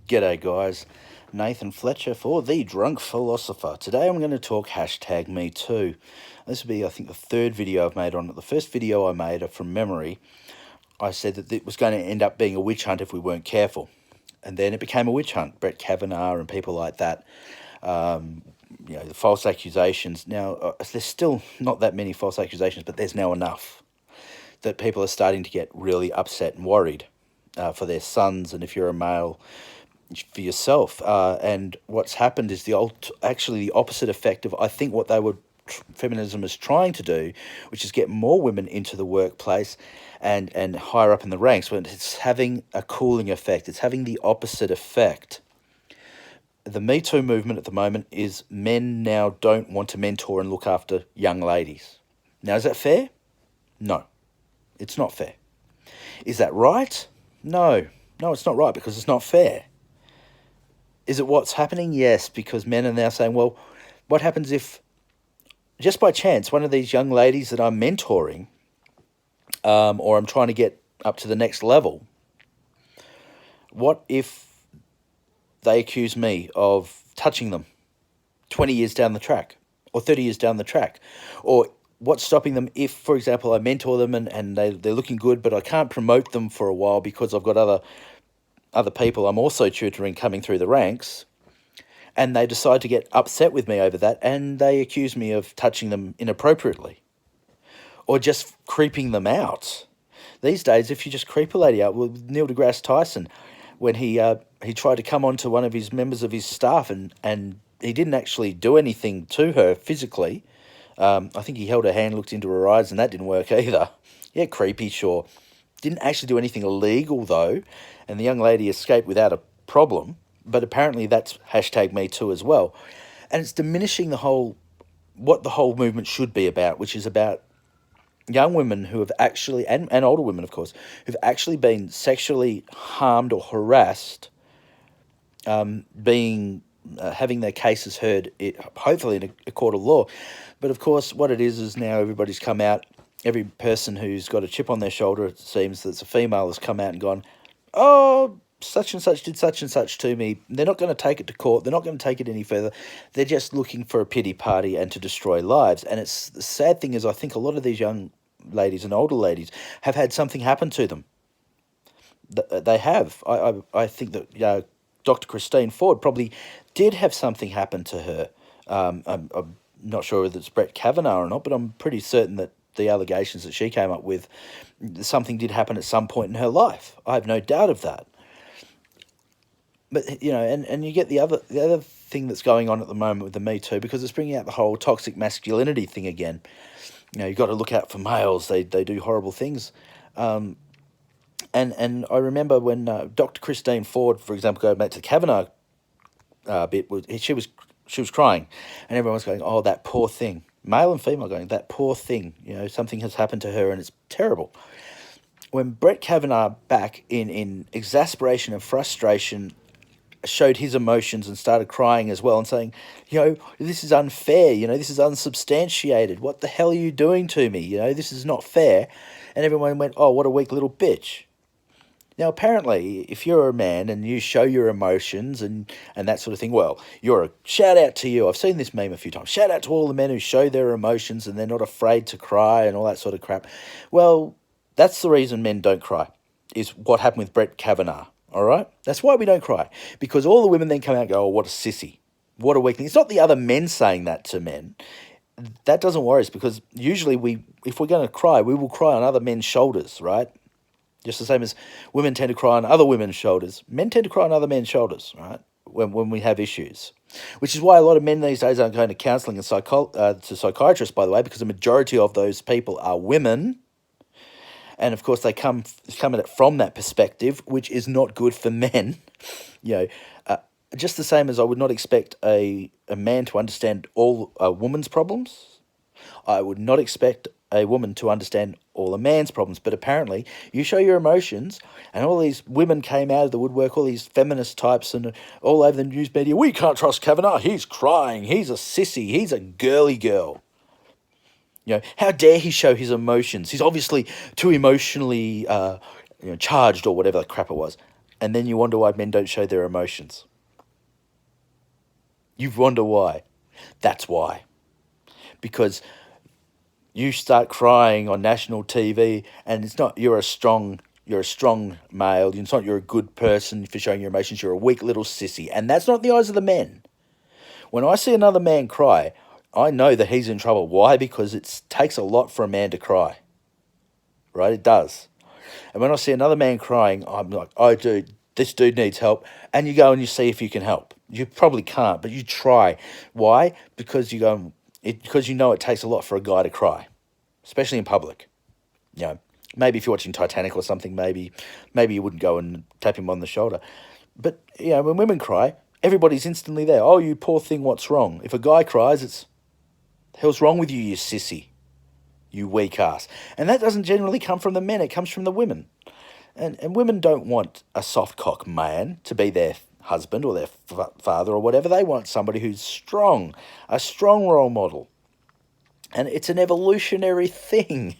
G'day guys, Nathan Fletcher for The Drunk Philosopher. Today I'm going to talk hashtag metoo. This will be, I think, the third video I've made on it. The first video I made from memory, I said that it was going to end up being a witch hunt if we weren't careful. And then it became a witch hunt. Brett Kavanaugh and people like that, the false accusations. Now, there's still not that many false accusations, but there's now enough that people are starting to get really upset and worried for their sons, and if you're a male, for yourself. And what's happened is actually the opposite effect of, I think, what feminism is trying to do, which is get more women into the workplace and higher up in the ranks. But it's having a cooling effect. It's having the opposite effect. The Me Too movement at the moment is men now don't want to mentor and look after young ladies. Now, is that fair? No, it's not fair. Is that right? No, it's not right, because it's not fair. Is it what's happening? Yes, because men are now saying, well, what happens if, just by chance, one of these young ladies that I'm mentoring, or I'm trying to get up to the next level, what if they accuse me of touching them 20 years down the track, or 30 years down the track? Or what's stopping them if, for example, I mentor them and they're looking good, but I can't promote them for a while because I've got other people I'm also tutoring coming through the ranks, and they decide to get upset with me over that, and they accuse me of touching them inappropriately or just creeping them out. These days, if you just creep a lady out, well, Neil deGrasse Tyson, when he tried to come on to one of his members of his staff, and he didn't actually do anything to her physically. I think he held her hand, looked into her eyes, and that didn't work either. Yeah, creepy, sure. Didn't actually do anything illegal, though, and the young lady escaped without a problem. But apparently that's hashtag Me Too as well. And it's diminishing what the whole movement should be about, which is about young women who have actually, and older women, of course, who've actually been sexually harmed or harassed, having their cases heard, hopefully in a court of law. But of course, what it is now everybody's come out. Every person who's got a chip on their shoulder, it seems that's a female, has come out and gone, oh, such and such did such and such to me. They're not going to take it to court. They're not going to take it any further. They're just looking for a pity party and to destroy lives. And the sad thing is, I think a lot of these young ladies and older ladies have had something happen to them. They have. I think that Dr. Christine Ford probably did have something happen to her. I'm not sure whether it's Brett Kavanaugh or not, but I'm pretty certain that the allegations that she came up with, something did happen at some point in her life. I have no doubt of that. But, and you get the other thing that's going on at the moment with the Me Too, because it's bringing out the whole toxic masculinity thing again. You've got to look out for males. They do horrible things. And I remember when Dr. Christine Ford, for example, going back to the Kavanaugh bit, she was crying, and everyone was going, oh, that poor thing. Male and female going, that poor thing, something has happened to her and it's terrible. When Brett Kavanaugh, back in exasperation and frustration, showed his emotions and started crying as well and saying, this is unfair, this is unsubstantiated. What the hell are you doing to me? This is not fair. And everyone went, oh, what a weak little bitch. Now, apparently, if you're a man and you show your emotions and that sort of thing, well, shout out to you. I've seen this meme a few times. Shout out to all the men who show their emotions and they're not afraid to cry and all that sort of crap. Well, that's the reason men don't cry, is what happened with Brett Kavanaugh, all right? That's why we don't cry, because all the women then come out and go, oh, what a sissy, what a weakling. It's not the other men saying that to men. That doesn't worry us, because usually if we're going to cry, we will cry on other men's shoulders, right? Just the same as women tend to cry on other women's shoulders. Men tend to cry on other men's shoulders, right, when we have issues. Which is why a lot of men these days aren't going to counselling and to psychiatrists, by the way, because the majority of those people are women. And, of course, they come at it from that perspective, which is not good for men. Just the same as I would not expect a man to understand all a woman's problems, I would not expect a woman to understand all a man's problems. But apparently you show your emotions, and all these women came out of the woodwork, all these feminist types, and all over the news media, we can't trust Kavanaugh, he's crying, he's a sissy, he's a girly girl. How dare he show his emotions? He's obviously too emotionally charged, or whatever the crap it was. And then you wonder why men don't show their emotions. You wonder why. That's why. Because you start crying on national TV, and it's not you're a strong male. It's not you're a good person for showing your emotions. You're a weak little sissy, and that's not in the eyes of the men. When I see another man cry, I know that he's in trouble. Why? Because it takes a lot for a man to cry. Right? It does. And when I see another man crying, I'm like, oh, dude, this dude needs help. And you go and you see if you can help. You probably can't, but you try. Why? Because because you know it takes a lot for a guy to cry, especially in public. You know, maybe if you're watching Titanic or something, maybe you wouldn't go and tap him on the shoulder. But, when women cry, everybody's instantly there. Oh, you poor thing, what's wrong? If a guy cries, it's, the hell's wrong with you, you sissy? You weak ass. And that doesn't generally come from the men, it comes from the women. And women don't want a soft cock man to be their husband or their father or whatever. They want somebody who's strong, a strong role model. And it's an evolutionary thing.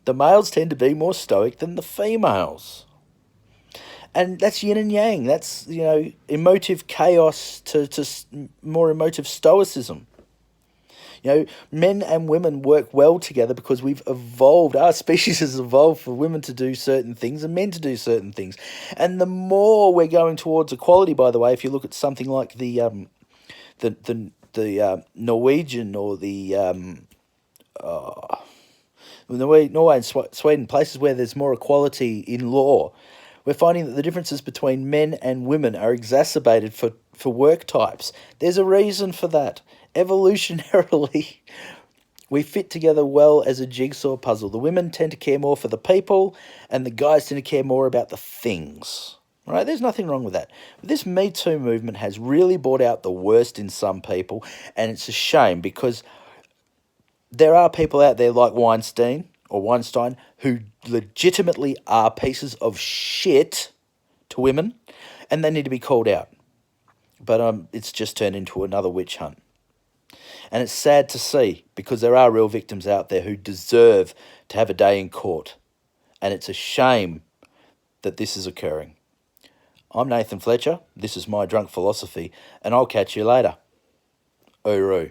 The males tend to be more stoic than the females. And that's yin and yang. That's, emotive chaos to more emotive stoicism. Men and women work well together because we've evolved. Our species has evolved for women to do certain things and men to do certain things. And the more we're going towards equality, by the way, if you look at something like the Norwegian or Norway and Sweden, places where there's more equality in law, we're finding that the differences between men and women are exacerbated for work types. There's a reason for that. Evolutionarily, we fit together well as a jigsaw puzzle. The women tend to care more for the people, and the guys tend to care more about the things. Right? There's nothing wrong with that. But this Me Too movement has really brought out the worst in some people, and it's a shame because there are people out there like Weinstein who legitimately are pieces of shit to women, and they need to be called out. But it's just turned into another witch hunt. And it's sad to see because there are real victims out there who deserve to have a day in court. And it's a shame that this is occurring. I'm Nathan Fletcher. This is my drunk philosophy, and I'll catch you later. Uru.